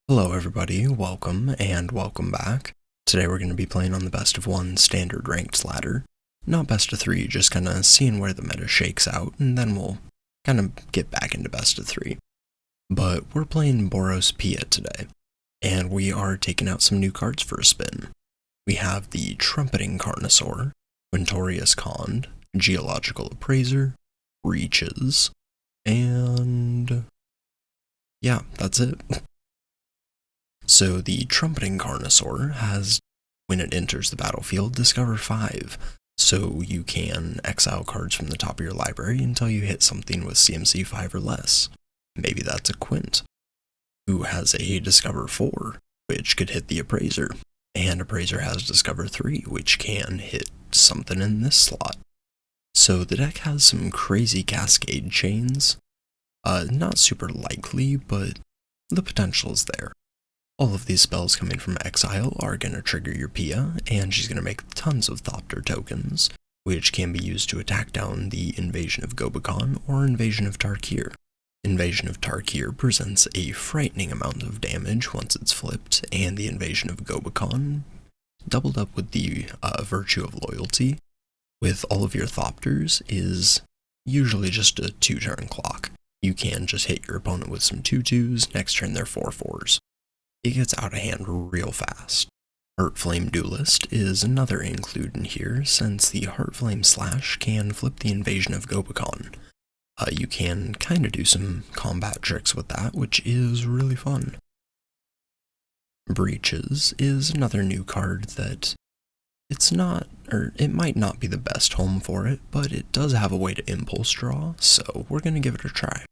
Hello everybody, welcome and welcome back. Today we're going to be playing on the best of 1 standard ranked ladder. Not best of 3, just kind of seeing where the meta shakes out, and then we'll kind of get back into best of 3. But we're playing Boros Pia today, and we are taking out some new cards for a spin. We have the Trumpeting Carnosaur, Quintorius Cond, Geological Appraiser, Reaches, and yeah, that's it. So the Trumpeting Carnosaur has, when it enters the battlefield, discover 5. So you can exile cards from the top of your library until you hit something with CMC 5 or less. Maybe that's a Quint, who has a Discover 4, which could hit the Appraiser. And Appraiser has Discover 3, which can hit something in this slot. So the deck has some crazy cascade chains. Not super likely, but the potential is there. All of these spells coming from exile are going to trigger your Pia, and she's going to make tons of Thopter tokens, which can be used to attack down the Invasion of Gobekon or Invasion of Tarkir. Invasion of Tarkir presents a frightening amount of damage once it's flipped, and the Invasion of Gobekon, doubled up with the Virtue of Loyalty, with all of your Thopters, is usually just a 2-turn clock. You can just hit your opponent with some 2/2s, next turn they're 4/4s. It gets out of hand real fast. Heartflame Duelist is another include in here, since the Heartflame Slash can flip the Invasion of Gobekon. You can kind of do some combat tricks with that, which is really fun. Breaches is another new card that it's not, or it might not be the best home for it, but it does have a way to impulse draw, so we're going to give it a try.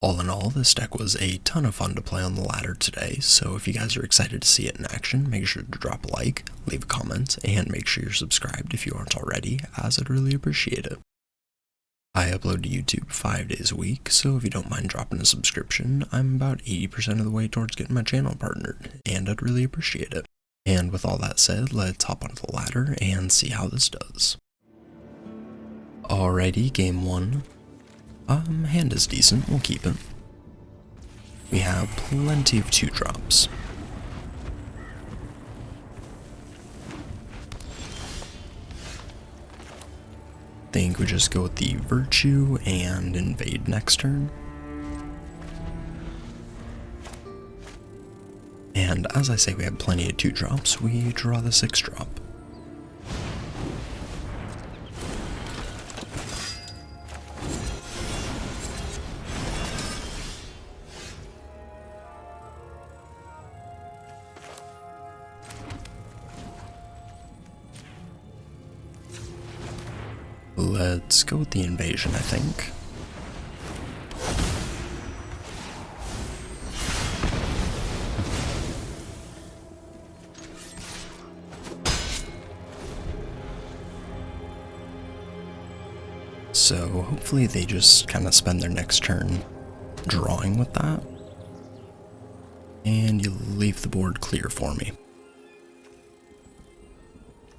All in all, this deck was a ton of fun to play on the ladder today, so if you guys are excited to see it in action, make sure to drop a like, leave a comment, and make sure you're subscribed if you aren't already, as I'd really appreciate it. I upload to YouTube 5 days a week, so if you don't mind dropping a subscription, I'm about 80% of the way towards getting my channel partnered, and I'd really appreciate it. And with all that said, let's hop onto the ladder and see how this does. Alrighty, game 1. Hand is decent, we'll keep it. We have plenty of 2-drops. Think we just go with the Virtue and invade next turn. And as I say, we have plenty of 2-drops, we draw the 6-drop. Let's go with the invasion, I think. So hopefully they just kind of spend their next turn drawing with that. And you leave the board clear for me.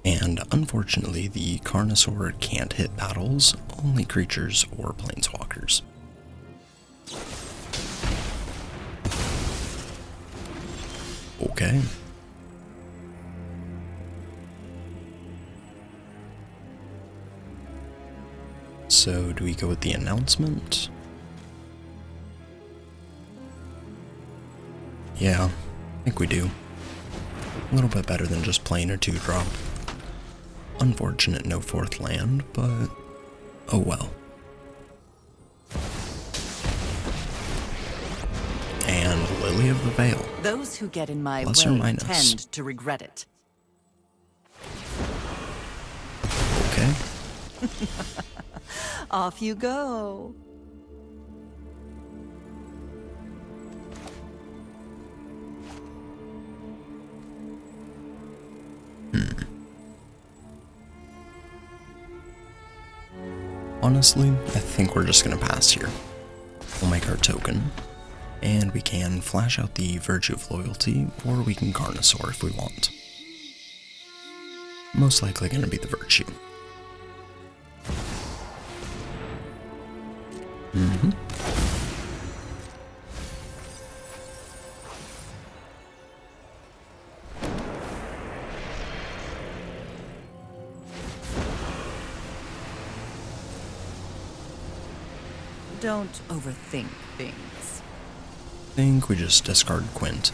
And unfortunately, the Carnosaur can't hit battles, only creatures or planeswalkers. Okay. So, do we go with the announcement? Yeah, I think we do. A little bit better than just playing a 2-drop. Unfortunate no 4th land, but oh well. And Lily of the Veil. Those who get in my Plus or way minus. tend to regret it. Okay. Off you go. Honestly, I think we're just gonna pass here. We'll make our token, and we can flash out the Virtue of Loyalty, or we can Carnosaur if we want. Most likely gonna be the Virtue. Don't overthink things. Think we just discard Quint.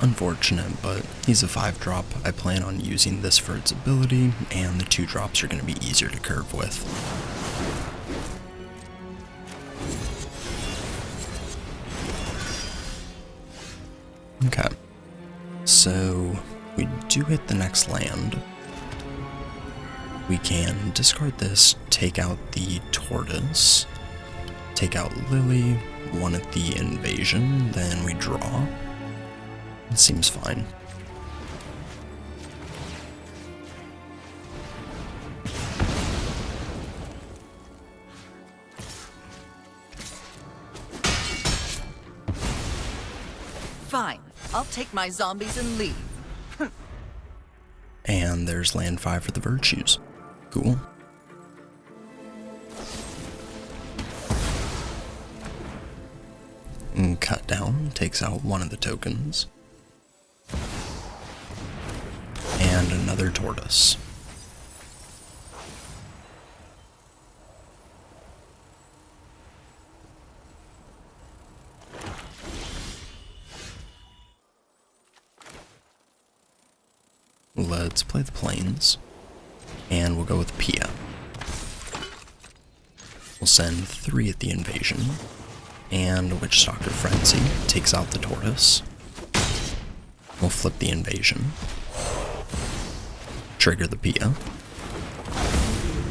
Unfortunate, but he's a 5-drop. I plan on using this for its ability, and the 2-drops are going to be easier to curve with. Okay, so we do hit the next land. We can discard this, take out the Tortoise, take out Lily, one at the Invasion, then we draw. It seems fine. Fine. I'll take my zombies and leave. And there's land 5 for the Virtues. Cool. And cut down takes out one of the tokens. And another Tortoise. Let's play the Plains, and we'll go with Pia. We'll send 3 at the Invasion, and Witchstalker Frenzy takes out the Tortoise. We'll flip the Invasion, trigger the Pia,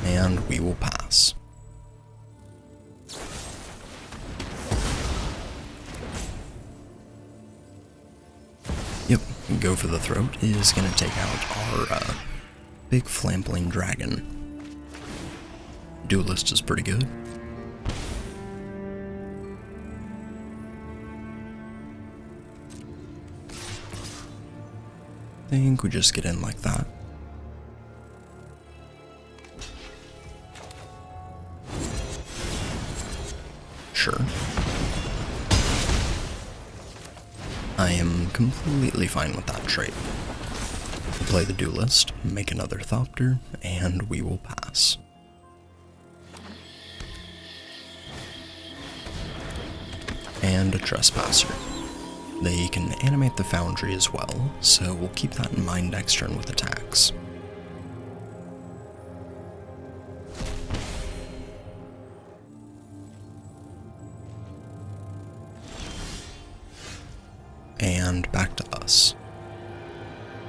and we will pass. Yep, Go for the Throat is going to take out our big Flampling Dragon. Duelist is pretty good. I think we just get in like that. Sure. I am completely fine with that trait. We'll play the Duelist, make another Thopter, and we will pass. And a Trespasser. They can animate the Foundry as well, so we'll keep that in mind next turn with attacks. And back to us.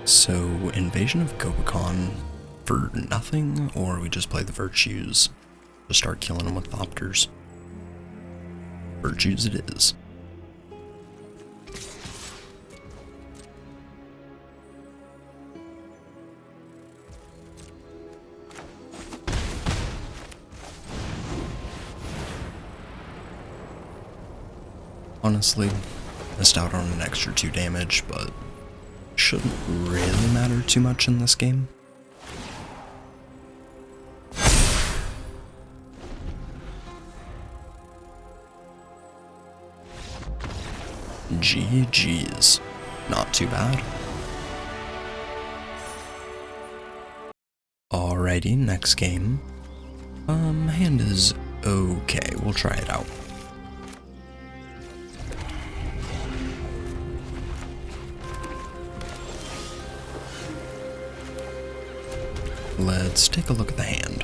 So, Invasion of Gobakon for nothing, or we just play the Virtues to start killing them with Thopters? Virtues it is. Honestly, missed out on an extra 2 damage, but shouldn't really matter too much in this game. GG's. Not too bad. Alrighty, next game. Hand is okay, we'll try it out. Let's take a look at the hand.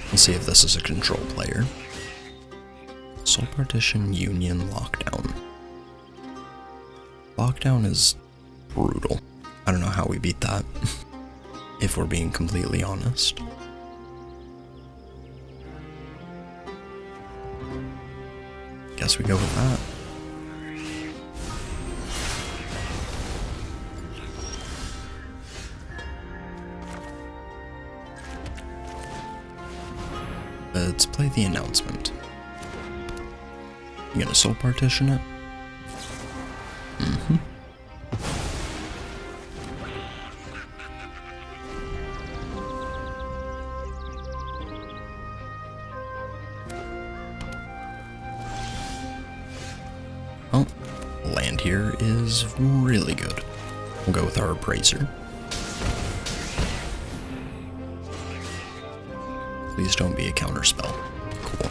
Let's see if this is a control player. Soul Partition, Union, Lockdown. Lockdown is brutal. I don't know how we beat that, if we're being completely honest. Guess we go with that. Let's play the announcement. You gonna Soul Partition it? Oh, land here is really good. We'll go with our Appraiser. Please don't be a counterspell. Cool.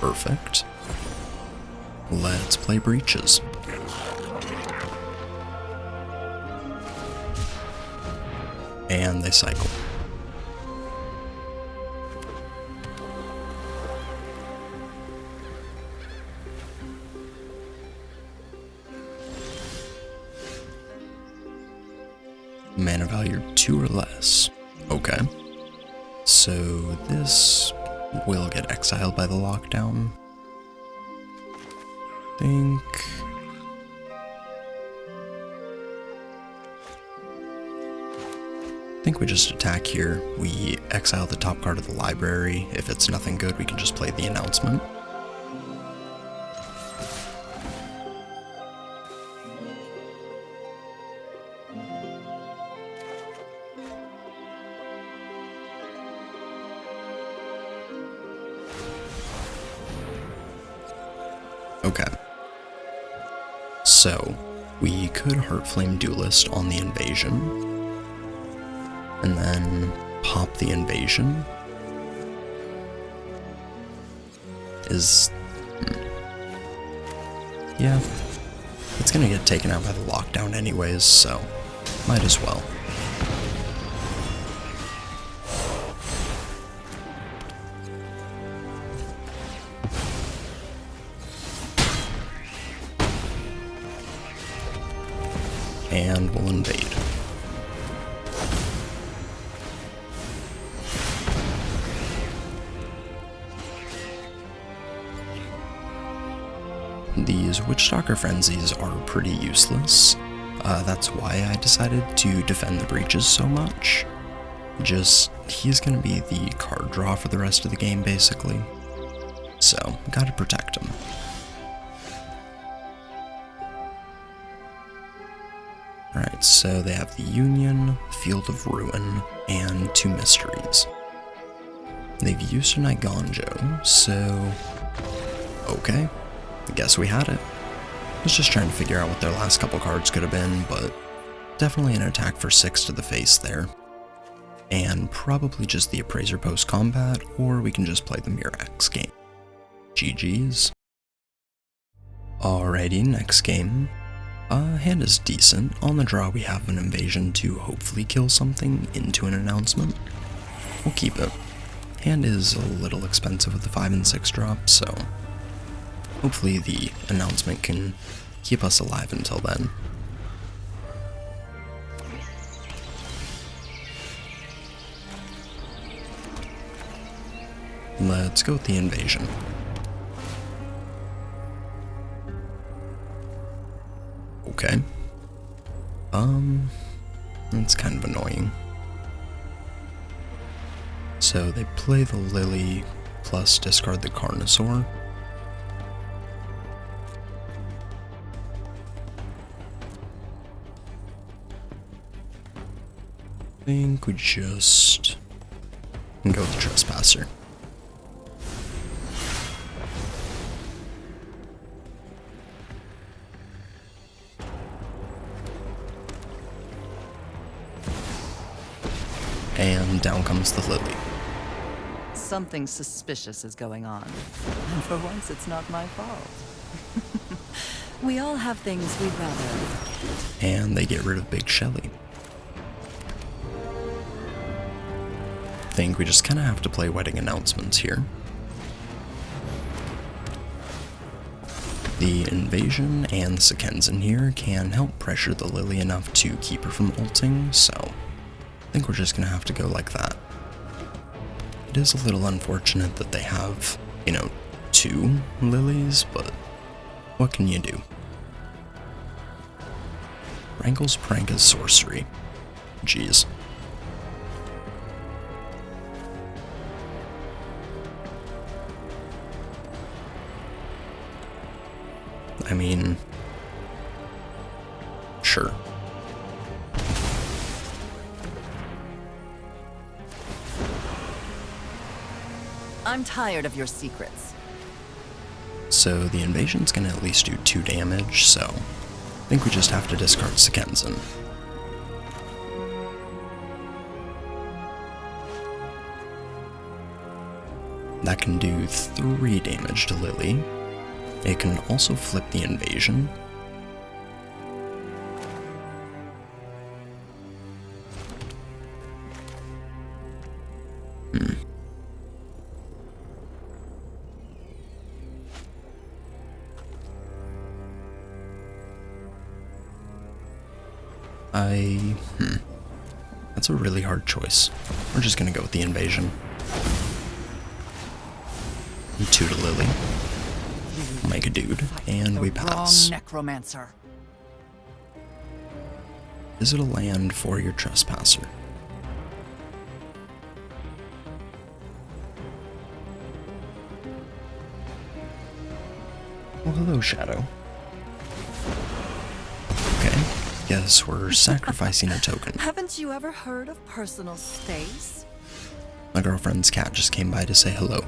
Perfect. Let's play Breaches. And they cycle. Mana value 2 or less. Okay. So this will get exiled by the lockdown. I think we just attack here. We exile the top card of the library. If it's nothing good, we can just play the announcement. Okay. So, we could Heartflame Duelist on the invasion, and then pop the invasion. Yeah. It's gonna get taken out by the lockdown anyways, so might as well. And we'll invade. These Witchstalker Frenzies are pretty useless. That's why I decided to defend the Breaches so much. He's gonna be the card draw for the rest of the game, basically. So, gotta protect him. Alright, so they have the Union, Field of Ruin, and 2 Mysteries. They've used an Igonjo, so... okay, I guess we had it. I was just trying to figure out what their last couple cards could have been, but definitely an attack for 6 to the face there. And probably just the Appraiser post-combat, or we can just play the Murex game. GG's. Alrighty, next game. Hand is decent. On the draw we have an invasion to hopefully kill something into an announcement. We'll keep it. Hand is a little expensive with the 5 and 6 drop, so hopefully the announcement can keep us alive until then. Let's go with the invasion. Okay. That's kind of annoying. So they play the Lily plus discard the Carnosaur. I think we just go with the Trespasser. And down comes the Lily. Something suspicious is going on. And for once, it's not my fault. We all have things we'd rather forget. And they get rid of Big Shelly. I think we just kind of have to play Wedding Announcements here. The Invasion and the Sekenzen here can help pressure the Lily enough to keep her from ulting, so I think we're just gonna have to go like that. It is a little unfortunate that they have, 2 Lilies, but what can you do? Wrangle's Prank is sorcery. Jeez. I mean, sure. I'm tired of your secrets. So the invasion's gonna at least do 2 damage, so I think we just have to discard Sekenzen. That can do 3 damage to Lily. It can also flip the invasion. That's a really hard choice. We're just gonna go with the invasion. 2 to Lily. Make a dude, and we pass. Necromancer. Visit a land for your trespasser. Well, hello, Shadow. Okay, guess we're sacrificing a token. Haven't you ever heard of personal space? My girlfriend's cat just came by to say hello.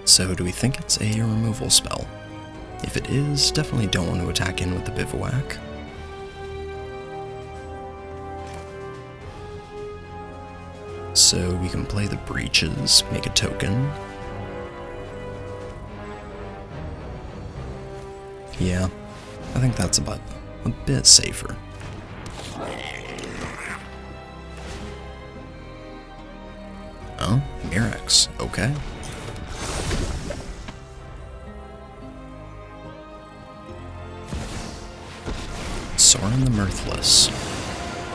So do we think it's a removal spell? If it is, definitely don't want to attack in with the bivouac. So we can play the breaches, make a token. Yeah, I think that's about a bit safer. Oh, Mirax, okay. Soren the Mirthless.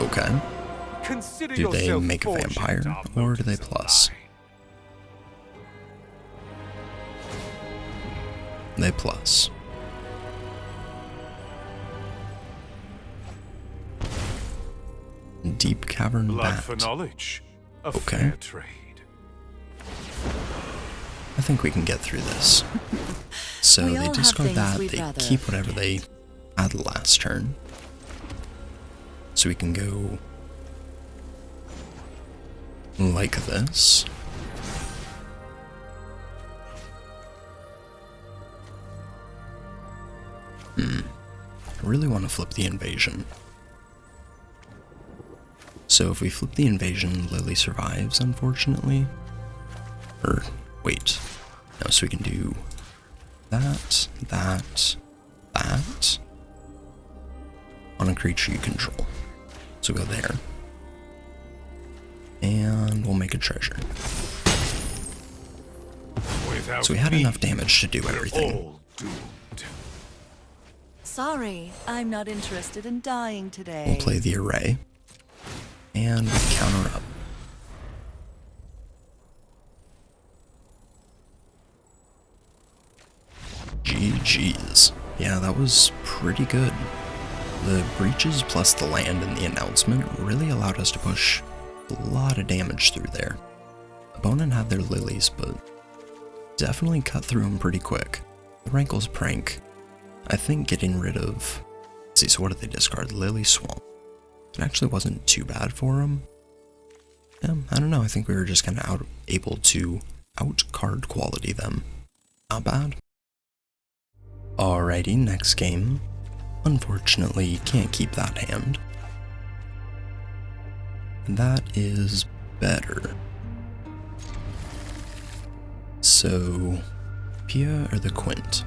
Okay. Do they make a vampire, or do they plus? They plus. Deep Cavern Blood Bat. for knowledge. Okay. Fair trade. I think we can get through this. So We they all have discard things that, we'd they rather keep whatever they had last turn. So we can go like this. I really want to flip the invasion. So if we flip the invasion, Lily survives, unfortunately. Or, wait. No, so we can do that, that, that on a creature you control. So go there. And we'll make a treasure. Without So we had me, enough damage to do everything. all doomed. Sorry, I'm not interested in dying today. We'll play the array. And we counter up. GG's. Yeah, that was pretty good. The breaches plus the land and the announcement really allowed us to push a lot of damage through there. Opponent had their lilies, but definitely cut through them pretty quick. The Rankle's Prank, I think getting rid of... Let's see, so what did they discard? Lily Swamp. It actually wasn't too bad for them. Yeah, I don't know, I think we were just kind of able to out-card quality them. Not bad. Alrighty, next game. Unfortunately, can't keep that hand. That is better. So, Pia or the Quint?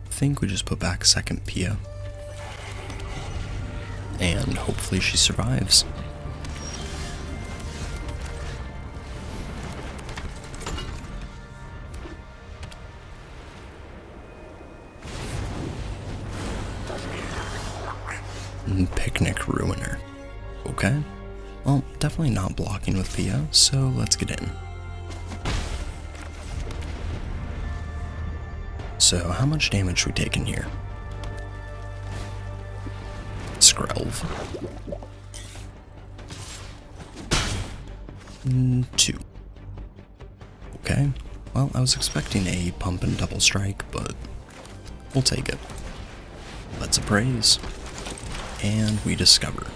I think we just put back second Pia. And hopefully she survives. Picnic Ruiner. Okay. Well, definitely not blocking with Pia, so let's get in. So, how much damage should we take in here? Skrelv. 2. Okay. Well, I was expecting a pump and double strike, but we'll take it. Let's appraise. And we discover.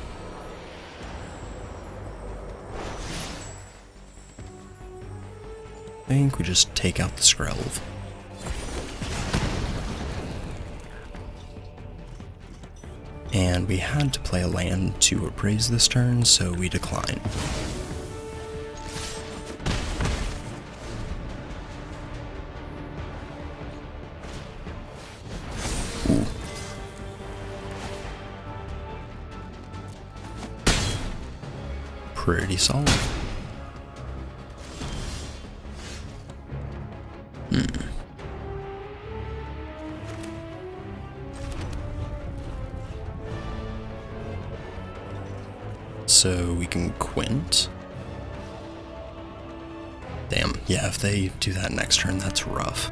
I think we just take out the Skrelv. And and we had to play a land to appraise this turn, so we declined. Ooh. Pretty solid. So we can quint. Damn, yeah, if they do that next turn, that's rough.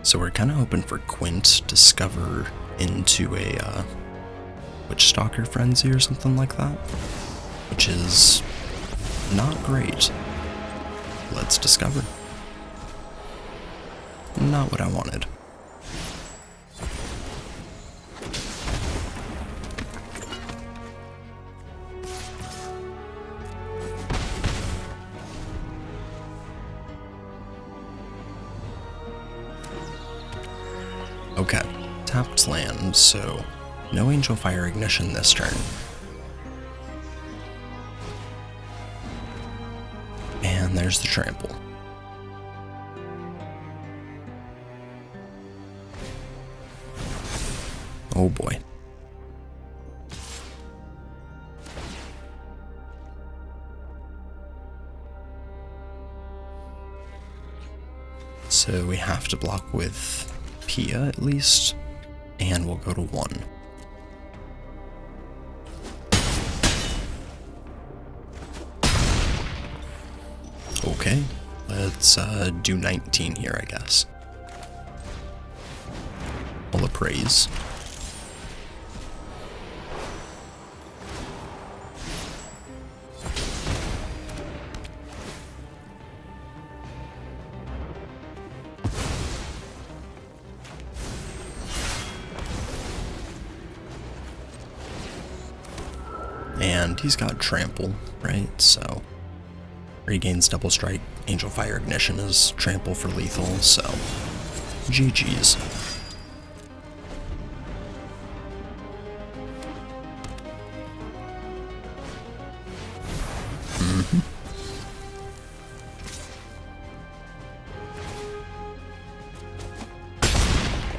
So we're kind of hoping for quint, discover into a Witchstalker Frenzy or something like that, which is not great. Let's discover. Not what I wanted. Okay, tapped land, so no Angel Fire Ignition this turn. And there's the trample. Oh boy. So we have to block with Pia at least, and we'll go to 1. Okay, let's do 19 here, I guess. I'll appraise. And he's got trample, right? So regains double strike. Angel Fire Ignition is trample for lethal, so GG's.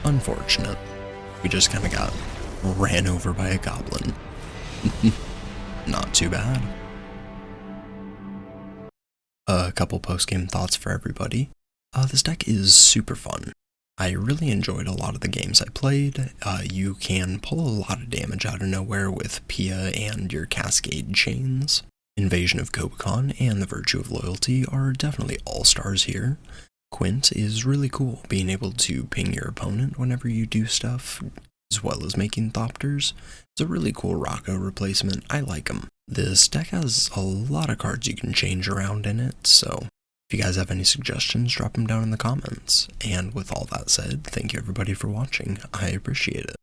Unfortunate. We just kind of got ran over by a goblin. Not too bad. A couple post-game thoughts for everybody. This deck is super fun. I really enjoyed a lot of the games I played. You can pull a lot of damage out of nowhere with Pia and your Cascade Chains. Invasion of Kobakon and the Virtue of Loyalty are definitely all-stars here. Quint is really cool, being able to ping your opponent whenever you do stuff, as well as making Thopters. It's a really cool Rocco replacement. I like him. This deck has a lot of cards you can change around in it, so if you guys have any suggestions, drop them down in the comments. And with all that said, thank you everybody for watching. I appreciate it.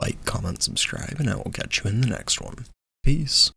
Like, comment, subscribe, and I will catch you in the next one. Peace.